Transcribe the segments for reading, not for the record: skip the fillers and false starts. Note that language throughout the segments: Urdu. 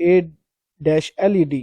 A-A-LED।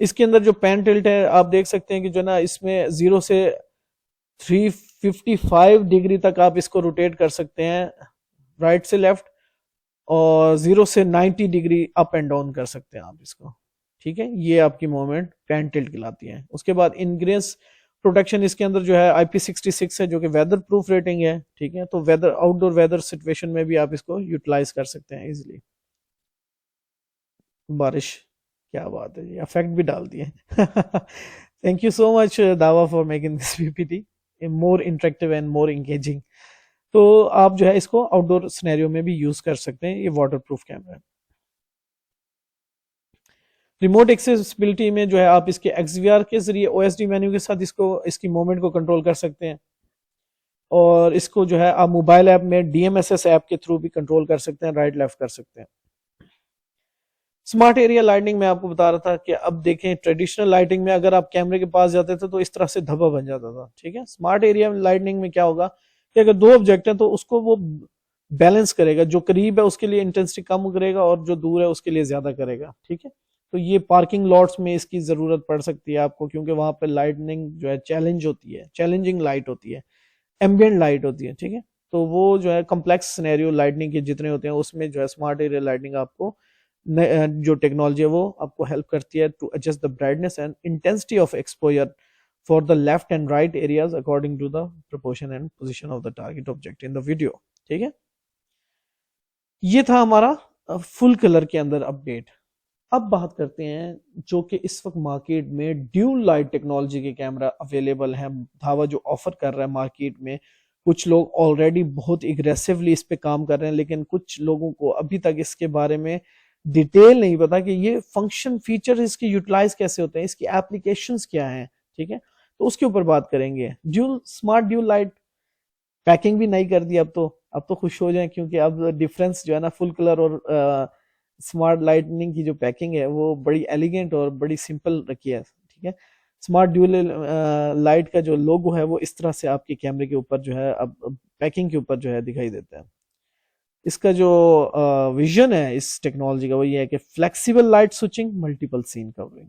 اس کے اندر جو پین ٹلٹ ہے آپ دیکھ سکتے ہیں کہ جو نا اس میں 0 سے 355 ڈگری تک آپ اس کو روٹیٹ کر سکتے ہیں رائٹ سے لیفٹ, اور 0 سے 90 ڈگری اپ اینڈ ڈاؤن کر سکتے ہیں آپ اس کو. ٹھیک ہے, یہ آپ کی موومنٹ پین ٹلٹ کہلاتی ہے. اس کے بعد انگریس پروٹیکشن اس کے اندر جو ہے IP66 ہے جو کہ ویدر پروف ریٹنگ ہے. ٹھیک ہے, تو ویدر آؤٹ ڈور ویدر سچویشن میں بھی آپ اس کو یوٹیلائز کر سکتے ہیں ایزیلی. بارش, کیا بات ہے جی, افیکٹ بھی ڈال دیے. Thank you so much Dawa for making this PPT more interactive and more engaging. تو آپ جو ہے اس کو آؤٹ ڈور سینیریو میں بھی یوز کر سکتے ہیں. یہ واٹر پروف کیمرہ ہے. ریموٹ ایکسیسبلٹی میں جو ہے آپ اس کے XVR کے ذریعے OSD مینیو کے ساتھ اس کی موومنٹ کو کنٹرول کر سکتے ہیں, اور اس کو جو ہے آپ موبائل ایپ میں DMSS ایپ کے تھرو بھی کنٹرول کر سکتے ہیں, رائٹ لیفٹ کر سکتے ہیں. اسمارٹ ایریا لائٹنگ میں آپ کو بتا رہا تھا کہ اب دیکھیں ٹریڈیشنل لائٹنگ میں اگر آپ کیمرے کے پاس جاتے تھے تو اس طرح سے دھبا بن جاتا تھا. ٹھیک ہے, اسمارٹ ایریا لائٹنگ میں کیا ہوگا کہ اگر 2 آبجیکٹ ہیں تو اس کو وہ بیلنس کرے گا, جو قریب ہے اس کے لیے انٹینسٹی کم کرے گا اور جو دور ہے اس کے لیے زیادہ کرے گا. ٹھیک ہے, تو یہ پارکنگ لاٹس میں اس کی ضرورت پڑ سکتی ہے آپ کو, کیونکہ وہاں پہ لائٹنگ جو ہے چیلنجنگ لائٹ ہوتی ہے, ایمبینٹ لائٹ ہوتی ہے. ٹھیک ہے, تو وہ جو ہے کمپلیکس سینیریو لائٹنگ کے جتنے ہوتے ہیں اس میں جو ہے اسمارٹ ایریا لائٹنگ آپ کو جو ٹیکنالوجی ہے وہ آپ کو ہیلپ کرتی ہے to adjust the brightness and intensity of exposure for the left and right areas according to the proportion and position of the target object in the video. ٹھیک ہے, یہ تھا ہمارا فل کلر کے اندر اپڈیٹ. اب بات کرتے ہیں جو کہ اس وقت مارکیٹ میں ڈیول لائٹ ٹیکنالوجی کے کیمرہ اویلیبل ہیں. دھاوا جو آفر کر رہا ہے مارکیٹ میں, کچھ لوگ آلریڈی بہت اگریسولی اس پہ کام کر رہے ہیں, لیکن کچھ لوگوں کو ابھی تک اس کے بارے میں ڈیٹیل نہیں پتا کہ یہ فنکشن فیچر اس کے یوٹیلائز کیسے ہوتے ہیں, اس کی اپلیکیشنز کیا ہیں. ٹھیک ہے, تو اس کے اوپر بات کریں گے. اسمارٹ ڈیول لائٹ پیکنگ بھی نہیں کر دی اب تو خوش ہو جائیں, کیونکہ اب ڈفرنس جو ہے نا فل کلر اور اسمارٹ لائٹنگ کی جو پیکنگ ہے وہ بڑی ایلیگنٹ اور بڑی سمپل رکھی ہے. ٹھیک ہے, اسمارٹ ڈیول لائٹ کا جو لوگو ہے وہ اس طرح سے آپ کے کیمرے کے اوپر جو ہے اب پیکنگ کے اوپر جو ہے دکھائی دیتا ہے. اس کا جو ویژن ہے اس ٹیکنالوجی کا وہ یہ ہے کہ فلیکسیبل لائٹ سوئچنگ ملٹیپل سین کورنگ.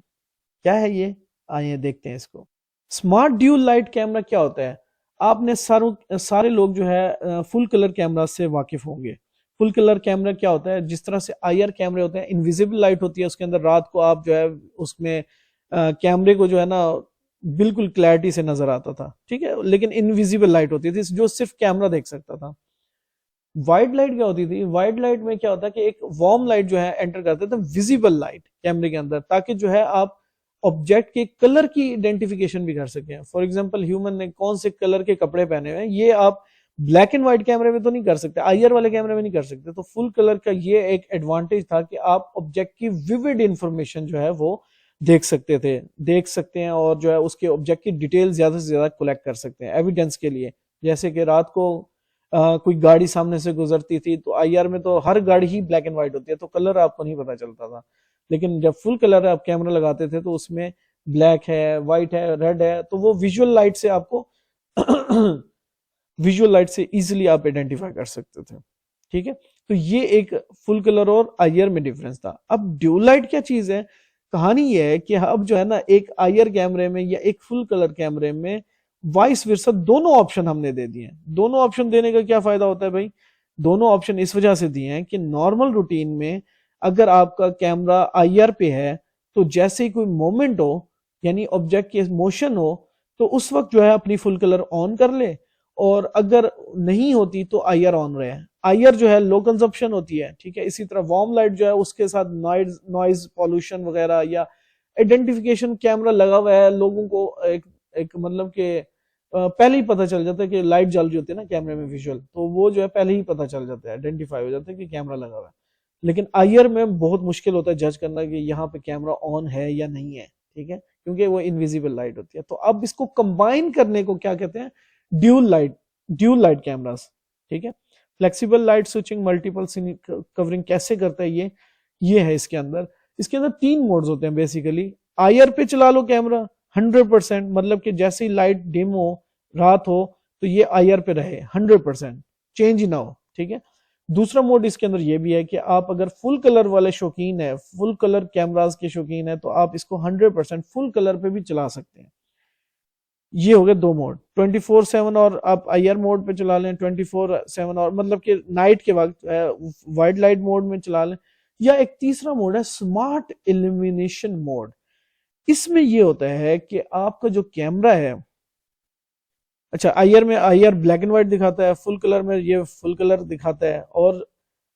کیا ہے یہ, آئیے دیکھتے ہیں اس کو. اسمارٹ ڈیول لائٹ کیمرہ کیا ہوتا ہے, آپ نے سارے لوگ جو ہے فل کلر کیمرہ سے واقف ہوں گے. فل کلر کیمرہ کیا ہوتا ہے, جس طرح سے IR کیمرے ہوتے ہیں, انویزیبل لائٹ ہوتی ہے اس کے اندر, رات کو آپ جو ہے اس میں کیمرے کو جو ہے نا بالکل کلیئرٹی سے نظر آتا تھا. ٹھیک ہے, لیکن انویزیبل لائٹ ہوتی تھی جو صرف کیمرہ دیکھ سکتا تھا. وائٹ لائٹ کیا ہوتی تھی, وائٹ لائٹ میں کیا ہوتا ہے کہ ایک وارم لائٹ جو ہے انٹر کرتے تھے ویزیبل لائٹ کیمرے کے اندر, تاکہ جو ہے آپ آبجیکٹ کے کلر کی آئیڈینٹیفیکیشن بھی کر سکیں. فار ایگزامپل ہیومن نے کون سے کلر کے کپڑے پہنے ہوئے ہیں, یہ آپ بلیک اینڈ وائٹ کیمرے میں تو نہیں کر سکتے, IR والے کیمرے میں نہیں کر سکتے. تو فل کلر کا یہ ایک ایڈوانٹیج تھا کہ آپ آبجیکٹ کی ویوڈ انفارمیشن جو ہے وہ دیکھ سکتے ہیں, اور جو ہے اس کے آبجیکٹ کی ڈیٹیل زیادہ سے زیادہ کلیکٹ کر سکتے ہیں ایویڈنس کے لیے. جیسے کہ رات کو کوئی گاڑی سامنے سے گزرتی تھی تو IR میں تو ہر گاڑی ہی بلیک اینڈ وائٹ ہوتی ہے, تو کلر آپ کو نہیں پتا چلتا تھا. لیکن جب فل کلر آپ کیمرہ لگاتے تھے تو اس میں بلیک ہے, وائٹ ہے, ریڈ ہے, تو وہ ویژول لائٹ سے آپ کو ویژول لائٹ سے ایزیلی آپ آئیڈینٹیفائی کر سکتے تھے. ٹھیک ہے, تو یہ ایک فل کلر اور IR میں ڈیفرنس تھا. اب ڈیول لائٹ کیا چیز ہے, کہانی یہ ہے کہ اب جو ہے نا ایک IR کیمرے میں یا ایک فل کلر کیمرے میں وائس ورسا دونوں آپشن ہم نے دے دیے ہیں. دونوں آپشن دینے کا کیا فائدہ ہوتا ہے بھائی, دونوں آپشن اس وجہ سے دیے ہیں کہ نارمل روٹین میں اگر آپ کا کیمرہ IR پہ ہے تو جیسے ہی کوئی مومنٹ ہو, یعنی آبجیکٹ کی موشن ہو, تو اس وقت جو ہے اپنی فل کلر آن کر لے, اور اگر نہیں ہوتی تو IR آن رہے. IR جو ہے لو کنزمپشن ہوتی ہے. ٹھیک ہے, اسی طرح وارم لائٹ جو ہے اس کے ساتھ نوائز پولوشن وغیرہ یا آئیڈینٹیفیکیشن کیمرہ لگا ہوا ہے, لوگوں کو ایک مطلب کہ پہلے ہی پتہ چل جاتا ہے کہ لائٹ جل رہی ہوتی ہے نا کیمرے میں ویژول, تو وہ جو ہے پہلے ہی پتہ چل جاتا ہے, آئیڈینٹیفائی ہو جاتا ہے کہ کیمرہ لگا ہوا ہے. لیکن IR میں بہت مشکل ہوتا ہے جج کرنا کہ یہاں پہ کیمرہ آن ہے یا نہیں ہے. ٹھیک ہے, کیونکہ وہ انویزیبل لائٹ ہوتی ہے. تو اب اس کو کمبائن کرنے کو کیا کہتے ہیں, ڈیول لائٹ کیمراز. ٹھیک ہے, فلیکسیبل لائٹ سوئچنگ ملٹیپل سین کورنگ کیسے کرتا ہے یہ ہے اس کے اندر 3 موڈز ہوتے ہیں بیسیکلی. IR پہ چلا لو کیمرہ 100%, مطلب کہ جیسے ہی لائٹ ڈم ہو, رات ہو, تو یہ IR پہ رہے 100%, چینج ہی نہ ہو. ٹھیک ہے, دوسرا موڈ اس کے اندر یہ بھی ہے کہ آپ اگر فل کلر والے شوقین ہیں، فل کلر کیمراز کے شوقین ہیں، تو آپ اس کو 100% فل کلر پہ بھی چلا سکتے ہیں. یہ ہو گئے دو موڈ، 24/7 اور آپ آئی آر موڈ پہ چلا لیں، 24/7 اور مطلب کہ نائٹ کے وقت وائٹ لائٹ موڈ میں چلا لیں. یا ایک تیسرا موڈ ہے سمارٹ ایلیمینیشن موڈ. اس میں یہ ہوتا ہے کہ آپ کا جو کیمرہ ہے، اچھا I R black and white دکھاتا ہے، فل کلر میں یہ فل کلر دکھاتا ہے. اور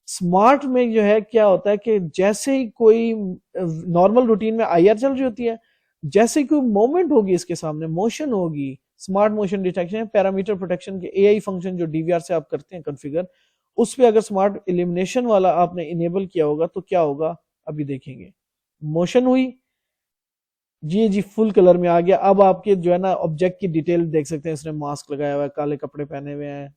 سمارٹ میں جو ہے کیا ہوتا ہے کہ جیسے ہی کوئی نارمل روٹین میں آئی آر چل رہی ہوتی ہے، جیسے ہی کوئی مومنٹ ہوگی اس کے سامنے، موشن ہوگی، smart motion detection, parameter protection کے اے آئی فنکشن جو ڈی وی آر سے آپ کرتے ہیں کنفیگر، اس پہ اگر سمارٹ ایلیمینیشن والا آپ نے انیبل کیا ہوگا تو کیا ہوگا ابھی دیکھیں گے. موشن ہوئی، جی فل کلر میں آ گیا. اب آپ کے جو ہے نا آبجیکٹ کی ڈیٹیل دیکھ سکتے ہیں، اس نے ماسک لگایا ہوا ہے، کالے کپڑے پہنے ہوئے ہیں،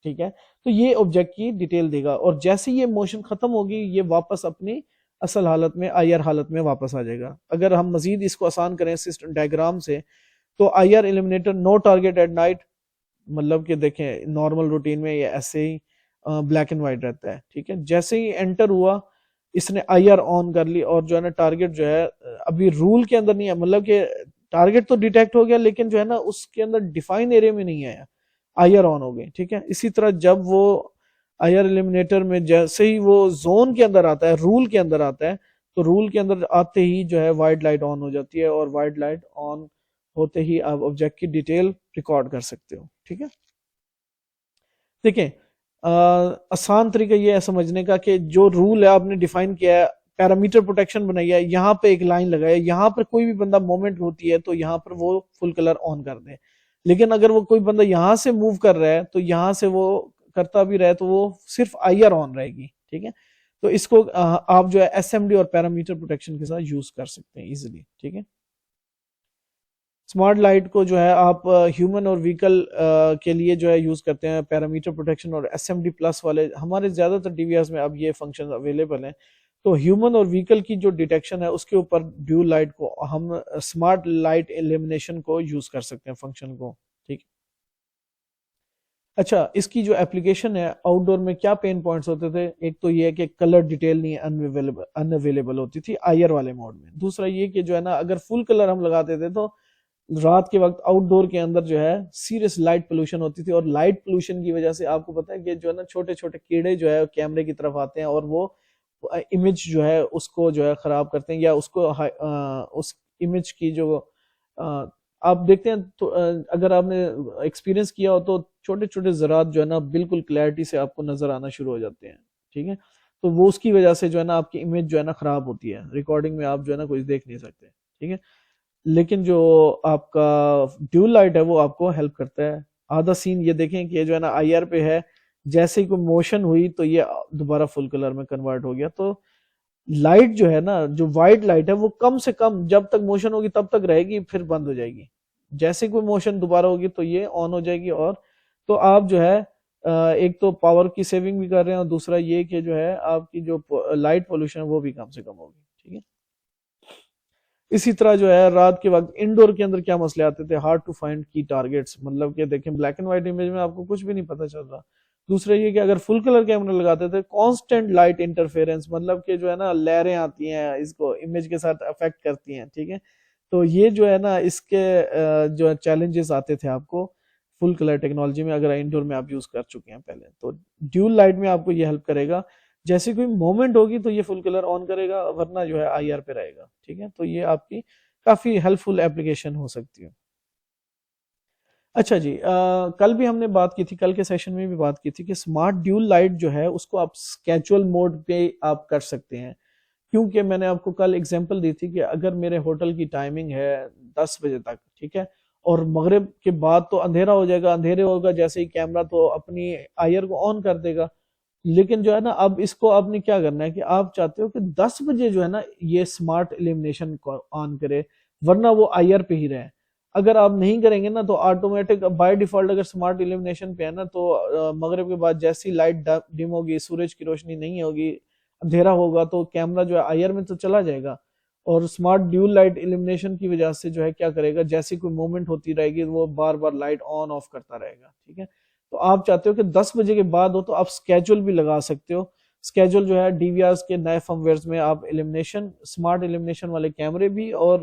ٹھیک ہے. تو یہ آبجیکٹ کی ڈیٹیل دے گا، اور جیسے یہ موشن ختم ہوگی یہ واپس اپنی اصل حالت میں آئی آر حالت میں واپس آ جائے گا. اگر ہم مزید اس کو آسان کریں سسٹم ڈائیگرام سے، تو I R illuminator no target at night, مطلب کہ دیکھیں نارمل روٹین میں یہ ایسے ہی بلیک اینڈ وائٹ رہتا ہے، ٹھیک ہے. جیسے ہی انٹر ہوا اس نے آئی آر آن کر لی، اور جو ہے نا ٹارگیٹ جو ہے ابھی رول کے اندر نہیں ہے، مطلب کہ ٹارگیٹ تو ڈیٹیکٹ ہو گیا لیکن جو ہے نا اس کے اندر ڈیفائن ایریا میں نہیں آیا، آئی آر آن ہو گئی، ٹھیک ہے. اسی طرح جب وہ آئی آر ایلیمینیٹر میں جیسے ہی وہ زون کے اندر آتا ہے، رول کے اندر آتا ہے، تو رول کے اندر آتے ہی جو ہے وائٹ لائٹ آن ہو جاتی ہے، اور وائٹ لائٹ آن ہوتے ہی آپ آبجیکٹ کی ڈیٹیل ریکارڈ کر سکتے ہو، ٹھیک ہے. دیکھیں آسان طریقہ یہ ہے سمجھنے کا کہ جو رول ہے آپ نے ڈیفائن کیا ہے، پیرامیٹر پروٹیکشن بنائی ہے، یہاں پہ ایک لائن لگایا، یہاں پر کوئی بھی بندہ مومنٹ ہوتی ہے تو یہاں پر وہ فل کلر آن کر دے. لیکن اگر وہ کوئی بندہ یہاں سے موو کر رہا ہے تو یہاں سے وہ کرتا بھی رہے تو وہ صرف آئی آر آن رہے گی، ٹھیک ہے. تو اس کو آپ جو ہے ایس ایم ڈی اور پیرامیٹر پروٹیکشن کے ساتھ یوز کر سکتے ہیں ایزیلی، ٹھیک ہے. اسمارٹ لائٹ کو جو ہے آپ ہیومن اور ویکل کے لیے جو ہے یوز کرتے ہیں، پیرامیٹر پروٹیکشن اور ایس ایم ڈی پلس والے ہمارے زیادہ تر ڈی وی ایس میں اب یہ فنکشن اویلیبل ہیں. تو ہیومن اور ویکل کی جو ڈیٹیکشن ہے اس کے اوپر ڈیول لائٹ کو ہم اسمارٹ لائٹ ایلیمینیشن کو یوز کر سکتے ہیں، فنکشن کو، ٹھیک. اچھا اس کی جو اپلیکیشن ہے آؤٹ ڈور میں کیا پین پوائنٹس ہوتے تھے؟ ایک تو یہ ہے کہ کلر ڈیٹیل نہیں ان اویلیبل ہوتی تھی آئی آر والے موڈ میں. دوسرا یہ کہ جو ہے نا اگر فل کلر ہم لگاتے تھے تو رات کے وقت آؤٹ ڈور کے اندر جو ہے سیریس لائٹ پولوشن ہوتی تھی، اور لائٹ پولوشن کی وجہ سے آپ کو پتا ہے کہ جو ہے نا چھوٹے چھوٹے کیڑے جو ہے کیمرے کی طرف آتے ہیں اور وہ امیج جو ہے اس کو جو ہے خراب کرتے ہیں، یا اس کو اس امیج کی جو آپ دیکھتے ہیں تو اگر آپ نے ایکسپیرینس کیا ہو تو چھوٹے چھوٹے ذرات جو ہے نا بالکل کلیئرٹی سے آپ کو نظر آنا شروع ہو جاتے ہیں، ٹھیک ہے. تو وہ اس کی وجہ سے جو ہے نا آپ کی امیج جو ہے نا خراب ہوتی ہے، ریکارڈنگ میں آپ جو ہے نا کچھ دیکھ نہیں سکتے، ٹھیک ہے. لیکن جو آپ کا ڈیول لائٹ ہے وہ آپ کو ہیلپ کرتا ہے. آدھا سین یہ دیکھیں کہ جو ہے نا آئی آر پہ ہے، جیسے ہی کوئی موشن ہوئی تو یہ دوبارہ فل کلر میں کنورٹ ہو گیا. تو لائٹ جو ہے نا، جو وائٹ لائٹ ہے وہ کم سے کم جب تک موشن ہوگی تب تک رہے گی، پھر بند ہو جائے گی. جیسے کوئی موشن دوبارہ ہوگی تو یہ آن ہو جائے گی. اور تو آپ جو ہے ایک تو پاور کی سیونگ بھی کر رہے ہیں، اور دوسرا یہ کہ جو ہے آپ کی جو لائٹ پولوشن ہے وہ بھی کم سے کم ہوگی، ٹھیک ہے. اسی طرح جو ہے رات کے وقت انڈور کے اندر کیا مسئلے آتے تھے؟ ہارڈ ٹو فائنڈ کی ٹارگیٹس، مطلب کہ دیکھیں بلیک اینڈ وائٹ امیج میں آپ کو کچھ بھی نہیں پتہ چل رہا. دوسرا یہ کہ اگر فل کلر کیمرہ لگاتے تھے کانسٹنٹ لائٹ انٹرفیرنس، مطلب کہ جو ہے نا لہریں آتی ہیں اس کو امیج کے ساتھ افیکٹ کرتی ہیں، ٹھیک ہے. تو یہ جو ہے نا اس کے جو چیلنجز آتے تھے آپ کو فل کلر ٹیکنالوجی میں، اگر انڈور میں آپ یوز کر چکے ہیں پہلے. تو ڈیول لائٹ میں آپ کو یہ ہیلپ کرے گا، جیسے کوئی مومنٹ ہوگی تو یہ فل کلر آن کرے گا، ورنہ جو ہے آئی آر پہ رہے گا، ٹھیک ہے. تو یہ آپ کی کافی ہیلپ فل اپلیکیشن ہو سکتی ہے. اچھا جی کل بھی ہم نے بات کی تھی، کل کے سیشن میں بھی بات کی تھی کہ سمارٹ ڈیول لائٹ جو ہے اس کو آپ اسکیجول موڈ پہ آپ کر سکتے ہیں. کیونکہ میں نے آپ کو کل اگزامپل دی تھی کہ اگر میرے ہوٹل کی ٹائمنگ ہے 10 بجے تک، ٹھیک ہے، اور مغرب کے بعد تو اندھیرا ہو جائے گا، اندھیرے ہوگا جیسے ہی کیمرہ تو اپنی آئی آر کو آن کر دے گا. لیکن جو ہے نا اب اس کو آپ نے کیا کرنا ہے کہ آپ چاہتے ہو کہ 10 بجے جو ہے نا یہ سمارٹ ایلیمینیشن کو آن کرے، ورنہ وہ آئی آر پہ ہی رہے. اگر آپ نہیں کریں گے نا تو آٹومیٹک بائی ڈیفالٹ اگر سمارٹ ایلیمینیشن پہ ہے نا تو مغرب کے بعد جیسی لائٹ ڈم ہوگی، سورج کی روشنی نہیں ہوگی، اندھیرا ہوگا، تو کیمرہ جو ہے آئی آر میں تو چلا جائے گا. اور سمارٹ ڈیول لائٹ ایلیمینیشن کی وجہ سے جو ہے کیا کرے گا، جیسی کوئی موومنٹ ہوتی رہے گی وہ بار بار لائٹ آن آف کرتا رہے گا، ٹھیک ہے. تو آپ چاہتے ہو کہ 10 بجے کے بعد ہو تو آپ اسکیجول بھی لگا سکتے ہو. اسکیجول جو ہے ڈی وی آرز کے نئے فرم ویئرز میں آپ ایلیمنیشن اسمارٹ ایلیمنیشن والے کیمرے بھی اور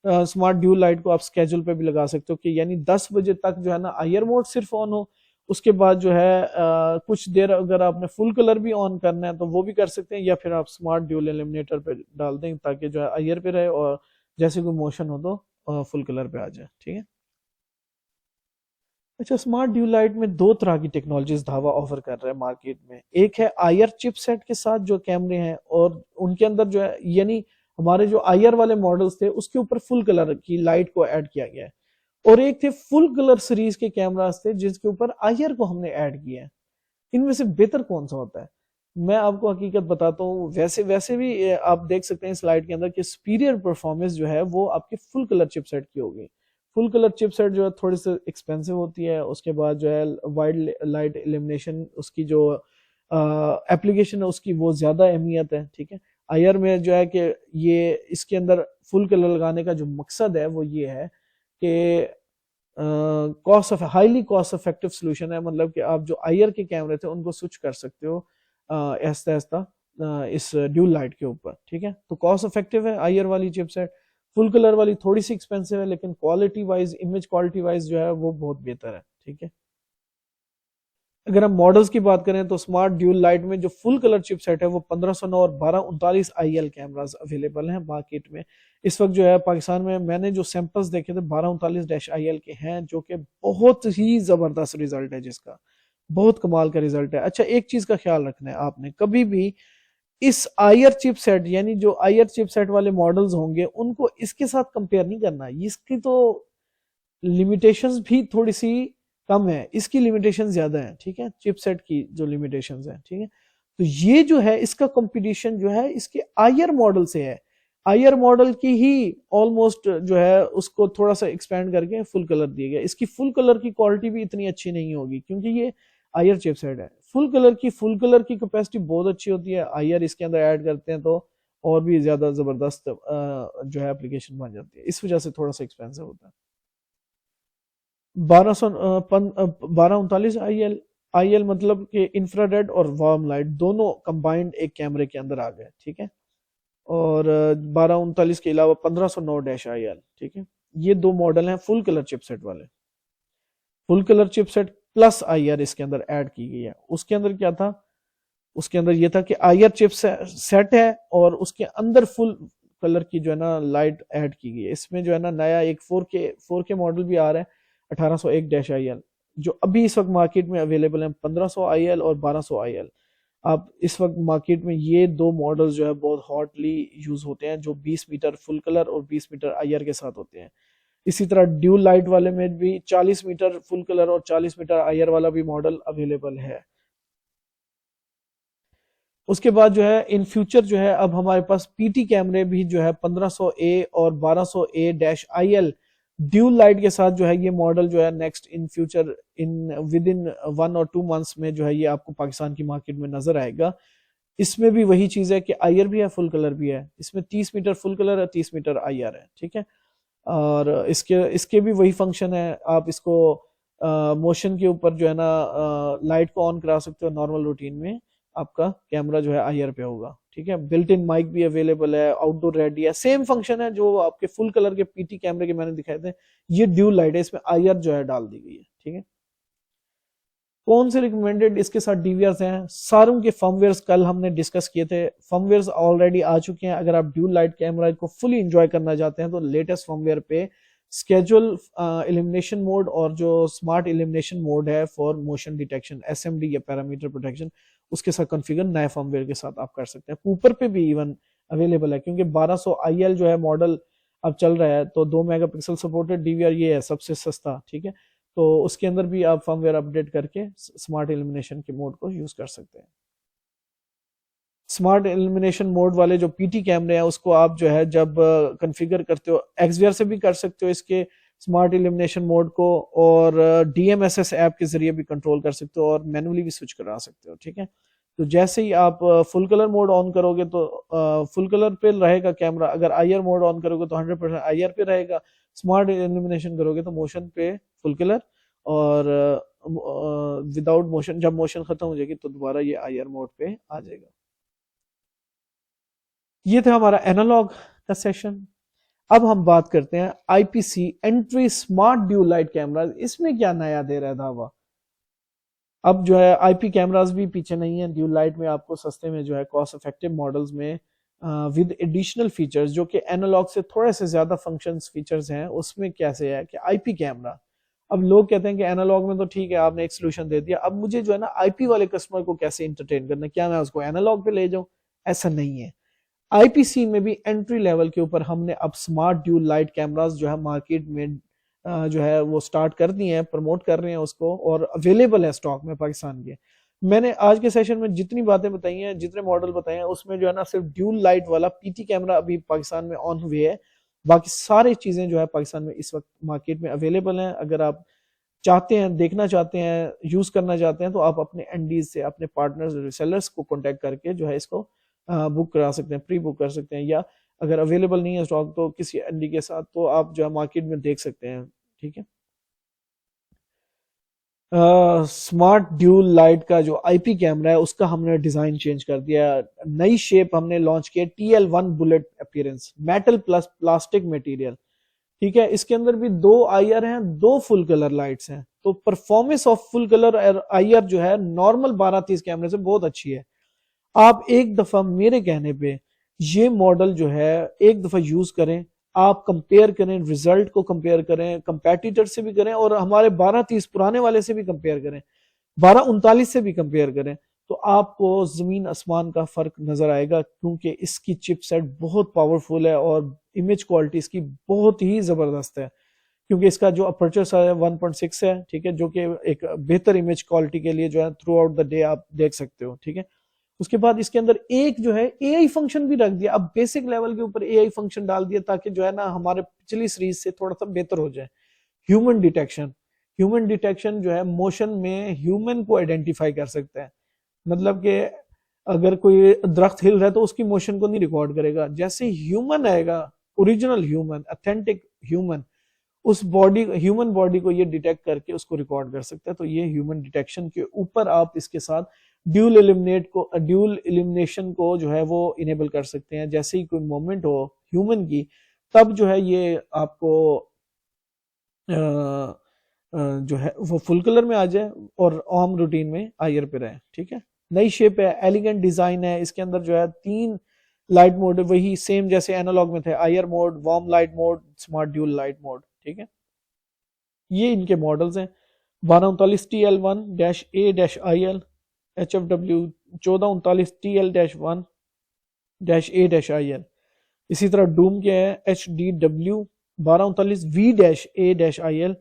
اسمارٹ ڈیول لائٹ کو آپ اسکیجول پہ بھی لگا سکتے ہو کہ یعنی 10 بجے تک جو ہے نا آئر موڈ صرف آن ہو. اس کے بعد جو ہے کچھ دیر اگر آپ نے فل کلر بھی آن کرنا ہے تو وہ بھی کر سکتے ہیں, یا پھر آپ اسمارٹ ڈیول ایلیمنیٹر پہ ڈال دیں تاکہ جو ہے آئر پہ رہے اور جیسے کوئی موشن ہو تو فل کلر پہ آ جائے. ٹھیک ہے. اچھا, اسمارٹ ڈیو لائٹ میں دو طرح کی ٹیکنالوجیز دھاوا آفر کر رہا ہے مارکیٹ میں. ایک ہے آئر چپ سیٹ کے ساتھ جو کیمرے ہیں اور ان کے اندر جو ہے یعنی ہمارے جو آئر والے ماڈلز تھے اس کے اوپر فل کلر کی لائٹ کو ایڈ کیا گیا ہے, اور ایک تھے فل کلر سیریز کے کیمراز تھے جس کے اوپر آئر کو ہم نے ایڈ کیا ہے. ان میں سے بہتر کون سا ہوتا ہے؟ میں آپ کو حقیقت بتاتا ہوں. ویسے بھی آپ دیکھ سکتے ہیں سلائیڈ کے اندر کہ سپیریئر پرفارمنس جو ہے وہ آپ کے فل کلر چپ سیٹ کی ہوگی. فل کلر چپ سیٹ جو ہے تھوڑی سی ایکسپینسو ہوتی ہے. اس کے بعد جو ہے وائڈ لائٹ ایلیمنیشن اس کی جو اپلیکیشن ہے اس کی وہ زیادہ اہمیت ہے. ٹھیک ہے. آئر میں جو ہے کہ یہ اس کے اندر فل کلر لگانے کا جو مقصد ہے وہ یہ ہے کہ ہائیلی کاسٹ افیکٹو سولوشن ہے. مطلب کہ آپ جو آئر کے کیمرے تھے ان کو سوئچ کر سکتے ہو آہستہ آہستہ اس ڈیول لائٹ کے اوپر. ٹھیک ہے. تو کاسٹ افیکٹو ہے آئر والی چپ سیٹ. فل کلر والی تھوڑی سی ایکسپینسو ہے لیکن quality wise image quality wise جو ہے وہ بہت بہتر ہے. ٹھیک ہے. اگر ہم ماڈلز کی بات کریں تو اسمارٹ ڈیول لائٹ میں جو فل کلر چپ سیٹ ہے وہ 1509 اور 1239 آئی ایل کیمراز اویلیبل ہیں مارکیٹ میں اس وقت. جو ہے پاکستان میں نے جو سیمپلز دیکھے تھے 1239-IL کے ہیں جو کہ بہت ہی زبردست ریزلٹ ہے, جس کا بہت کمال کا ریزلٹ ہے. اچھا, ایک چیز کا خیال رکھنا ہے آپ نے, کبھی بھی اس آئر چپ سیٹ یعنی جو آئر چپ سیٹ والے ماڈلز ہوں گے ان کو اس کے ساتھ کمپیئر نہیں کرنا. اس کی تو لیمیٹیشنز بھی تھوڑی سی کم ہے, اس کی لیمیٹیشن زیادہ ہیں. ٹھیک ہے. چپ سیٹ کی جو لیمیٹیشنز ہیں. ٹھیک ہے. تو یہ جو ہے اس کا کمپٹیشن جو ہے اس کے آئر ماڈل سے ہے. آئر ماڈل کی ہی آلموسٹ جو ہے اس کو تھوڑا سا ایکسپینڈ کر کے فل کلر دیا گیا. اس کی فل کلر کی کوالٹی بھی اتنی اچھی نہیں ہوگی کیونکہ یہ آئر چپ سیٹ ہے. فل کلر کی کیپیسٹی بہت اچھی ہوتی ہے. آئر اس کے اندر ایڈ کرتے ہیں تو اور بھی زیادہ زبردست جو ہے اپلیکیشن بن جاتی ہے. اس وجہ سے تھوڑا سا ایکسپینسو ہوتا ہے. 1239 آئی ایل مطلب کہ انفراریڈ اور وارم لائٹ دونوں کمبائنڈ ایک کیمرے کے اندر آ گئے. ٹھیک ہے. اور 1239 کے علاوہ 1509-IL. ٹھیک ہے. یہ دو ماڈل ہیں فل کلر چپ سیٹ والے. فل کلر چپ سیٹ پلس آئر اس کے اندر ایڈ کی گئی ہے. اس کے اندر کیا تھا, اس کے اندر یہ تھا کہ آئر چپ سیٹ ہے اور اس کے اندر فل کلر کی جو ہے نا لائٹ ایڈ کی گئی ہے. اس میں جو ہے نا نیا ایک 4K ماڈل بھی آ رہا ہے 1801-IL جو ابھی اس وقت مارکیٹ میں اویلیبل ہیں 1500-IL اور 1200-IL. آپ اس وقت مارکیٹ میں یہ دو ماڈل جو ہے بہت ہاٹلی یوز ہوتے ہیں جو 20 میٹر فل کلر اور 20 میٹر آئر کے ساتھ ہوتے ہیں. اسی طرح ڈیول لائٹ والے میں بھی 40 میٹر فل کلر اور 40 میٹر آئر والا بھی ماڈل اویلیبل ہے. اس کے بعد جو ہے ان فیوچر جو ہے اب ہمارے پاس پی ٹی کیمرے بھی جو ہے 1500A اور 1200A-IL ڈیول لائٹ کے ساتھ جو ہے یہ ماڈل جو ہے next in future with in 1 اور 2 منتھس میں جو ہے یہ آپ کو پاکستان کی مارکیٹ میں نظر آئے گا. اس میں بھی وہی چیز ہے کہ آئر بھی ہے فل کلر بھی ہے. اس میں 30 میٹر فل کلر ہے 30 میٹر آئر ہے. ٹھیک ہے. اور اس کے بھی وہی فنکشن ہے. آپ اس کو موشن کے اوپر جو ہے نا لائٹ کو آن کرا سکتے ہو. نارمل روٹین میں آپ کا کیمرہ جو ہے آئر پہ ہوگا. ٹھیک ہے. بلٹ ان مائک بھی اویلیبل ہے, آؤٹ ڈور ریڈی ہے. سیم فنکشن ہے جو آپ کے فل کلر کے پی ٹی کیمرے کے میں نے دکھائے تھے. یہ ڈیول لائٹ ہے, اس میں آئر جو ہے ڈال دی گئی ہے. ٹھیک ہے. کون سے ریکمینڈڈ اس کے ساتھ ڈی وی آرز ہیں؟ ساروں کے فرم ویئرز کل ہم نے ڈسکس کیے تھے. فرم ویئرز آلریڈی آ چکے ہیں. اگر آپ ڈیول لائٹ کیمرہ کو فلی انجوائے کرنا چاہتے ہیں تو لیٹسٹ فرم ویئر پہ اسکیجول ایلیمنیشن موڈ اور جو اسمارٹ ایلیمنیشن موڈ ہے فار موشن ڈیٹیکشن SMD یا پیرامیٹر پروٹیکشن اس کے ساتھ کنفیگر نئے فرم ویئر کے ساتھ آپ کر سکتے ہیں. کوپر پہ بھی ایون اویلیبل ہے کیونکہ 1200-IL جو ہے ماڈل اب چل رہا ہے تو 2 میگا پکسل سپورٹڈ DVR یہ ہے سب سے سستا. ٹھیک ہے. تو اس کے اندر بھی آپ فرم ویئر اپڈیٹ کر کے اسمارٹ ایلیمنیشن کے موڈ کو یوز کر سکتے ہیں. اسمارٹ ایلیمنیشن موڈ والے جو پی ٹی کیمرے ہیں اس کو آپ جو ہے جب کنفیگر کرتے ہو ایکس سے بھی کر سکتے ہو اس کے اسمارٹ ایلیمنیشن موڈ کو, اور DMSS ایپ کے ذریعے بھی کنٹرول کر سکتے ہو اور مینولی بھی سوئچ کرا سکتے ہو. ٹھیک ہے. تو جیسے ہی آپ فل کلر موڈ آن کرو گے تو فل کلر پہ رہے گا کیمرہ. اگر آئر موڈ آن کرو گے تو 100% آئر پہ رہے گا. اسمارٹ ایلیمنیشن کرو گے تو موشن پہ فل کلر اور وداؤٹ موشن. جب موشن ختم ہو جائے گی تو دوبارہ یہ آئی آر موڈ پہ آ جائے گا. یہ تھا ہمارا اینالوگ کا سیشن. اب ہم بات کرتے ہیں I P C entry smart dual light cameras. اس میں کیا نیا دے رہا تھا. اب جو ہے آئی پی کیمراز بھی پیچھے نہیں ہیں. ڈیو لائٹ میں آپ کو سستے میں جو ہے کاسٹ افیکٹو ماڈلز میں ود ایڈیشنل فیچرز جو کہ اینالوگ سے تھوڑے سے زیادہ فنکشنز فیچرز ہیں, اس میں کیسے ہے کہ آئی پی کیمرا. اب لوگ کہتے ہیں کہ اینالوگ میں تو ٹھیک ہے آپ نے ایک سولوشن دے دیا, اب مجھے جو ہے نا آئی پی والے کسٹمر کو کیسے انٹرٹین کرنا, کیا میں اس کو اینالوگ پہ لے جاؤں. ایسا نہیں ہے. آئی پی سی میں بھی انٹری لیول کے اوپر ہم نے اب سمارٹ ڈیول لائٹ کیمراز جو ہے مارکیٹ میں جو ہے وہ سٹارٹ کر دی ہیں, پروموٹ کر رہے ہیں اس کو, اور اویلیبل ہے سٹاک میں پاکستان کے. میں نے آج کے سیشن میں جتنی باتیں بتائی ہیں, جتنے ماڈل بتائے ہیں, اس میں جو ہے نا صرف ڈیول لائٹ والا پی ٹی کیمرہ ابھی پاکستان میں آن ہوئے ہے. باقی ساری چیزیں جو ہے پاکستان میں اس وقت مارکیٹ میں اویلیبل ہیں. اگر آپ چاہتے ہیں, دیکھنا چاہتے ہیں, یوز کرنا چاہتے ہیں, تو آپ اپنے این ڈیز سے, اپنے پارٹنرز ریسیلرز کو کانٹیکٹ کر کے جو ہے اس کو بک کرا سکتے ہیں, پری بک کر سکتے ہیں, یا اگر اویلیبل نہیں ہے اسٹاک تو کسی این ڈی کے ساتھ تو آپ جو ہے مارکیٹ میں دیکھ سکتے ہیں. ٹھیک ہے. اسمارٹ ڈیول لائٹ کا جو آئی پی کیمرہ ہے اس کا ہم نے ڈیزائن چینج کر دیا. نئی شیپ ہم نے لانچ کیا, T L one built appearance, metal plus plastic material. ٹھیک ہے. اس کے اندر بھی 2 آئی آر ہیں, 2 فل کلر لائٹس ہیں. تو performance of fill colour I R جو ہے نارمل 1230 کیمرے سے بہت اچھی ہے. آپ ایک دفعہ میرے کہنے پہ یہ ماڈل جو ہے ایک دفعہ یوز کریں, آپ کمپیئر کریں, ریزلٹ کو کمپیئر کریں, کمپیٹیٹر سے بھی کریں, اور ہمارے 1230 پرانے والے سے بھی کمپیئر کریں, 1239 سے بھی کمپیئر کریں, تو آپ کو زمین آسمان کا فرق نظر آئے گا. کیونکہ اس کی چپ سیٹ بہت پاورفل ہے اور امیج کوالٹی اس کی بہت ہی زبردست ہے. کیونکہ اس کا جو اپرچر سائز ہے 1.6 ہے. ٹھیک ہے. جو کہ ایک بہتر امیج کوالٹی کے لیے جو ہے تھرو آؤٹ دا ڈے آپ دیکھ سکتے ہو. ٹھیک ہے. اس کے بعد اس کے اندر ایک جو ہے اے آئی فنکشن بھی رکھ دیا. اب بیسک لیول کے اوپر اے آئی فنکشن ڈال دیا تاکہ جو ہے نا ہمارے پچھلی سیریز سے تھوڑا سا بہتر ہو جائے. ہیومن ڈیٹیکشن جو ہے موشن میں ہیومن کو آئیڈینٹیفائی کر سکتا ہے. مطلب کہ اگر کوئی درخت ہل رہا ہے تو اس کی موشن کو نہیں ریکارڈ کرے گا. جیسے ہیومن آئے گا, اوریجنل ہیومن, اتھینٹک ہیومن, اس باڈی ہیومن باڈی کو یہ ڈیٹیکٹ کر کے اس کو ریکارڈ کر سکتا ہے. تو یہ ہیومن ڈیٹیکشن کے اوپر آپ اس کے ساتھ ڈیول ایلیمنیشن کو جو ہے وہ انیبل کر سکتے ہیں. جیسے ہی کوئی مومنٹ ہو ہیومن کی, تب جو ہے یہ آپ کو جو ہے وہ فل کلر میں آ جائے اور عام روٹین میں آئی آر پہ رہے. ٹھیک ہے. نئی شیپ ہے, ایلیگنٹ ڈیزائن ہے. اس کے اندر جو ہے 3 لائٹ موڈ وہی سیم جیسے اینالوگ میں تھے, I R mode, warm light mode, smart dual light mode. ٹھیک ہے. یہ ان کے ماڈلز ہیں. 1239 TL1-A-IL, HFW 1439 TL-1-A-IL. اسی طرح ڈوم کے ہے HDW 1239V-A-IL.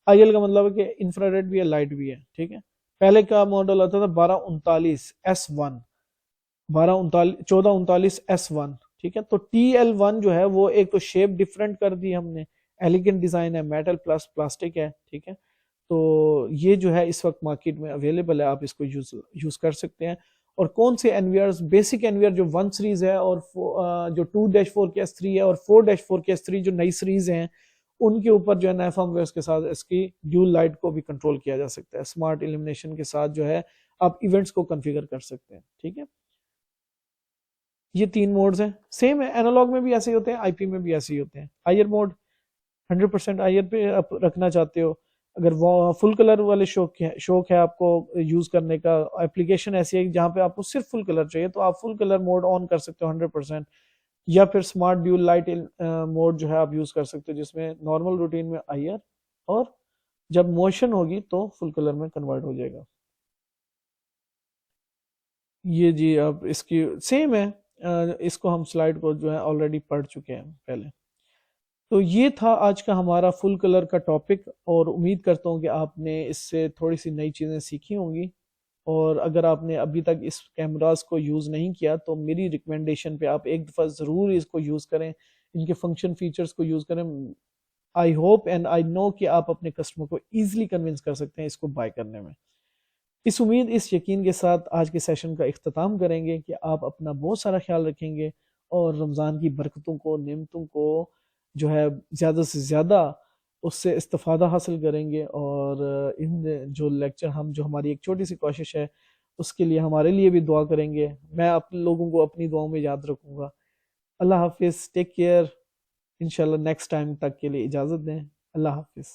IL کا مطلب ہے کہ انفراریڈ بھی ہے, لائٹ بھی ہے. ٹھیک ہے. پہلے کا ماڈل آتا تھا 1239S1, 1439S1. ٹھیک ہے. تو TL1 جو ہے وہ ایک تو شیپ ڈیفرنٹ کر دی ہم نے, ایلیگنٹ ڈیزائن ہے, میٹل پلس پلاسٹک ہے. ٹھیک ہے. تو یہ جو ہے اس وقت مارکیٹ میں اویلیبل ہے, آپ اس کو یوز کر سکتے ہیں. اور کون سے این وی آرز, بیسک این وی آر جو 1 سیریز ہے, اور جو 2-4KS3 ہے, اور 4-4KS3 جو نئی سیریز ہیں, ان کے اوپر جو ہے نئے فرم ویئرز کے ساتھ اس کی ڈیول لائٹ کو بھی کنٹرول کیا جا سکتا ہے. اسمارٹ ایلیمنیشن کے ساتھ جو ہے آپ ایونٹس کو کنفیگر کر سکتے ہیں. ٹھیک ہے. یہ 3 موڈز ہیں, سیم ہے. اینالوگ میں بھی ایسے ہی ہوتے ہیں, آئی پی میں بھی ایسے ہی ہوتے ہیں. I R mode 100% I R پہ آپ رکھنا چاہتے ہو, اگر وہ فل کلر والے شوق ہے آپ کو یوز کرنے کا, اپلیکیشن ایسی ہے جہاں پہ آپ کو صرف فل کلر چاہیے, تو آپ فل کلر موڈ آن کر سکتے ہو 100%, یا پھر اسمارٹ ڈیول لائٹ موڈ جو ہے آپ یوز کر سکتے ہو, جس میں نارمل روٹین میں آئی آر, اور جب موشن ہوگی تو فل کلر میں کنورٹ ہو جائے گا. یہ جی اب اس کی سیم ہے, اس کو ہم سلائڈ کو جو ہے آلریڈی پڑھ چکے ہیں پہلے. تو یہ تھا آج کا ہمارا فل کلر کا ٹاپک, اور امید کرتا ہوں کہ آپ نے اس سے تھوڑی سی نئی چیزیں سیکھی ہوں گی. اور اگر آپ نے ابھی تک اس کیمراز کو یوز نہیں کیا تو میری ریکمنڈیشن پہ آپ ایک دفعہ ضرور اس کو یوز کریں, ان کے فنکشن فیچرز کو یوز کریں. آئی ہوپ اینڈ آئی نو کہ آپ اپنے کسٹمر کو ایزیلی کنونس کر سکتے ہیں اس کو بائی کرنے میں. اس امید, اس یقین کے ساتھ آج کے سیشن کا اختتام کریں گے کہ آپ اپنا بہت سارا خیال رکھیں گے, اور رمضان کی برکتوں کو, نعمتوں کو جو ہے زیادہ سے زیادہ اس سے استفادہ حاصل کریں گے، اور ان جو لیکچر جو ہماری ایک چھوٹی سی کوشش ہے اس کے لیے ہمارے لیے بھی دعا کریں گے۔ میں آپ لوگوں کو اپنی دعاؤں میں یاد رکھوں گا۔ اللہ حافظ، ٹیک کیئر، انشاءاللہ نیکسٹ ٹائم تک کے لیے اجازت دیں۔ اللہ حافظ۔